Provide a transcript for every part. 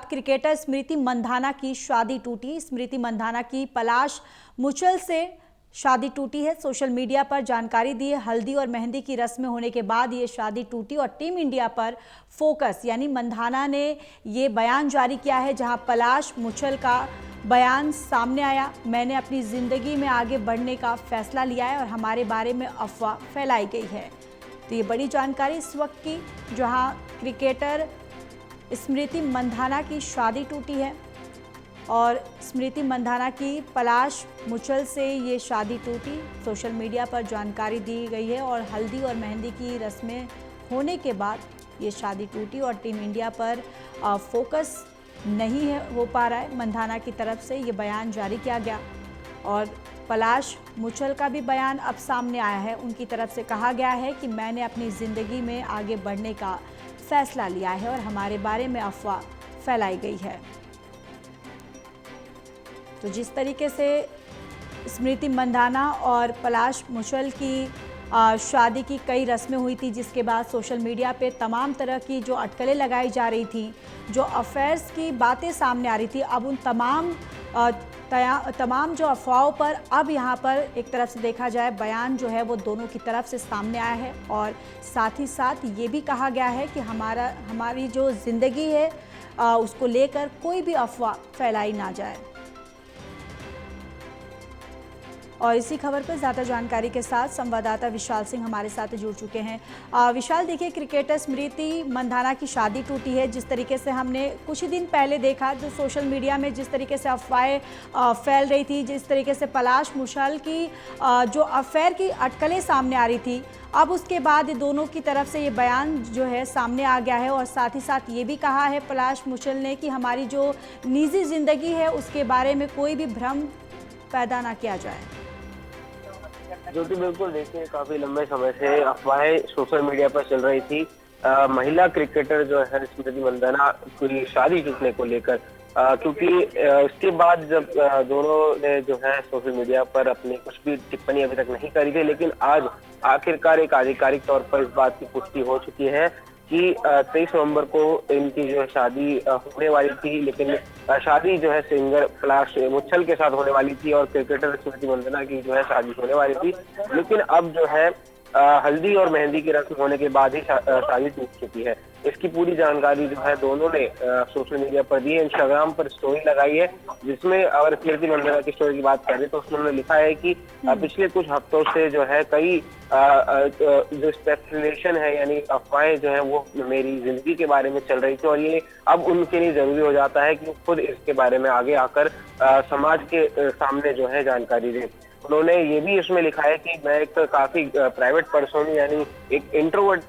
Cricketer Smriti Mandhana की शादी टूटी। स्मृति मंधाना की पलाश मुचल से शादी टूटी है। सोशल मीडिया पर जानकारी दी है, हल्दी और मेहंदी की रस्में होने के बाद ये शादी टूटी और टीम इंडिया पर फोकस यानी मंधाना ने ये बयान जारी किया है, जहां पलाश मुचल का बयान सामने आया। मैंने अपनी जिंदगी में आगे बढ़ने का फैसला लिया है और हमारे बारे में अफवाह फैलाई गई है। तो ये बड़ी जानकारी इस वक्त की, जहां क्रिकेटर स्मृति मंधाना की शादी टूटी है और स्मृति मंधाना की पलाश मुचल से ये शादी टूटी। सोशल मीडिया पर जानकारी दी गई है और हल्दी और मेहंदी की रस्में होने के बाद ये शादी टूटी और टीम इंडिया पर फोकस नहीं है हो पा रहा है। मंधाना की तरफ से ये बयान जारी किया गया और पलाश मुचल का भी बयान अब सामने आया है। उनकी तरफ से कहा गया है कि मैंने अपनी ज़िंदगी में आगे बढ़ने का फैसला लिया है और हमारे बारे में अफवाह फैलाई गई है। तो जिस तरीके से स्मृति मंधाना और पलाश मुचल की शादी की कई रस्में हुई थी, जिसके बाद सोशल मीडिया पे तमाम तरह की जो अटकलें लगाई जा रही थी, जो अफेयर्स की बातें सामने आ रही थी, अब उन तमाम जो अफवाहों पर अब यहाँ पर एक तरफ से देखा जाए बयान जो है वो दोनों की तरफ से सामने आया है और साथ ही साथ ये भी कहा गया है कि हमारी जो ज़िंदगी है उसको लेकर कोई भी अफवाह फैलाई ना जाए। और इसी खबर पर ज़्यादा जानकारी के साथ संवाददाता विशाल सिंह हमारे साथ जुड़ चुके हैं। विशाल, देखिए, क्रिकेटर स्मृति मंधाना की शादी टूटी है। जिस तरीके से हमने कुछ ही दिन पहले देखा, जो सोशल मीडिया में जिस तरीके से अफवाहें फैल रही थी, जिस तरीके से पलाश मुचल की जो अफेयर की अटकलें सामने आ रही थी, अब उसके बाद दोनों की तरफ से ये बयान जो है सामने आ गया है और साथ ही साथ ये भी कहा है पलाश मुचल ने कि हमारी जो निजी ज़िंदगी है उसके बारे में कोई भी भ्रम पैदा ना किया जाए। जो कि बिल्कुल देखिए, काफी लंबे समय से अफवाहें सोशल मीडिया पर चल रही थी महिला क्रिकेटर जो है स्मृति मंधाना की शादी टूटने को लेकर, क्योंकि इसके बाद जब दोनों ने जो है सोशल मीडिया पर अपनी कुछ भी टिप्पणी अभी तक नहीं करी थी, लेकिन आज आखिरकार एक आधिकारिक तौर पर इस बात की पुष्टि हो चुकी है कि 23 नवंबर को इनकी जो शादी होने वाली थी, लेकिन शादी जो है सिंगर पलाश मुचल के साथ होने वाली थी और क्रिकेटर स्मृति मंधाना की जो है शादी होने वाली थी, लेकिन अब जो है हल्दी और मेहंदी की रस्म होने के बाद ही शादी टूट चुकी है। इसकी पूरी जानकारी जो है दोनों ने सोशल मीडिया पर दी है। इंस्टाग्राम पर स्टोरी लगाई है, जिसमें अगर स्मृति मंधाना की स्टोरी की बात करें तो उसमें उन्होंने लिखा है कि पिछले कुछ हफ्तों से जो है कई जो स्पेकुलेशन है यानी अफवाहें जो है वो मेरी जिंदगी के बारे में चल रही थी और ये अब उनके लिए जरूरी हो जाता है कि खुद इसके बारे में आगे आकर समाज के सामने जो है जानकारी दें। उन्होंने ये भी इसमें लिखा है कि मैं एक काफी प्राइवेट पर्सन हूँ, यानी एक इंट्रोवर्ट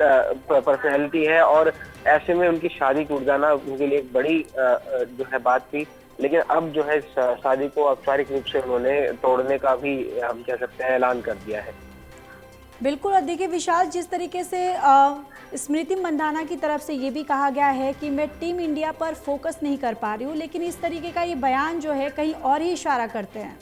पर्सनैलिटी है और ऐसे में उनकी शादी टूट जाना उनके लिए एक बड़ी जो है बात थी, लेकिन अब जो है शादी को औपचारिक रूप से उन्होंने तोड़ने का भी हम कह सकते हैं ऐलान कर दिया है। बिल्कुल। और देखिए विशाल, जिस तरीके से स्मृति मंधाना की तरफ से ये भी कहा गया है कि मैं टीम इंडिया पर फोकस नहीं कर पा रही हूँ, लेकिन इस तरीके का ये बयान जो है कहीं और ही इशारा करते हैं।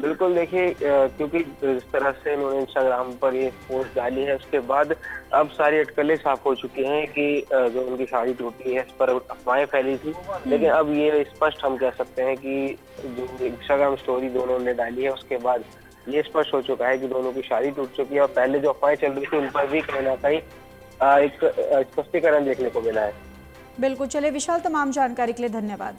बिल्कुल, देखिए, क्योंकि जिस तरह से उन्होंने इंस्टाग्राम पर ये पोस्ट डाली है उसके बाद अब सारी अटकलें साफ हो चुकी हैं कि जो उनकी शादी टूटी है इस पर अफवाहें फैली थी, लेकिन अब ये स्पष्ट हम कह सकते हैं कि जो इंस्टाग्राम स्टोरी दोनों ने डाली है उसके बाद ये स्पष्ट हो चुका है कि दोनों की शादी टूट चुकी है और पहले जो अफवाहें चल रही थी उन पर भी कहीं ना कहीं एक स्पष्टीकरण देखने को मिला है। बिल्कुल। चलिए विशाल, तमाम जानकारी के लिए धन्यवाद।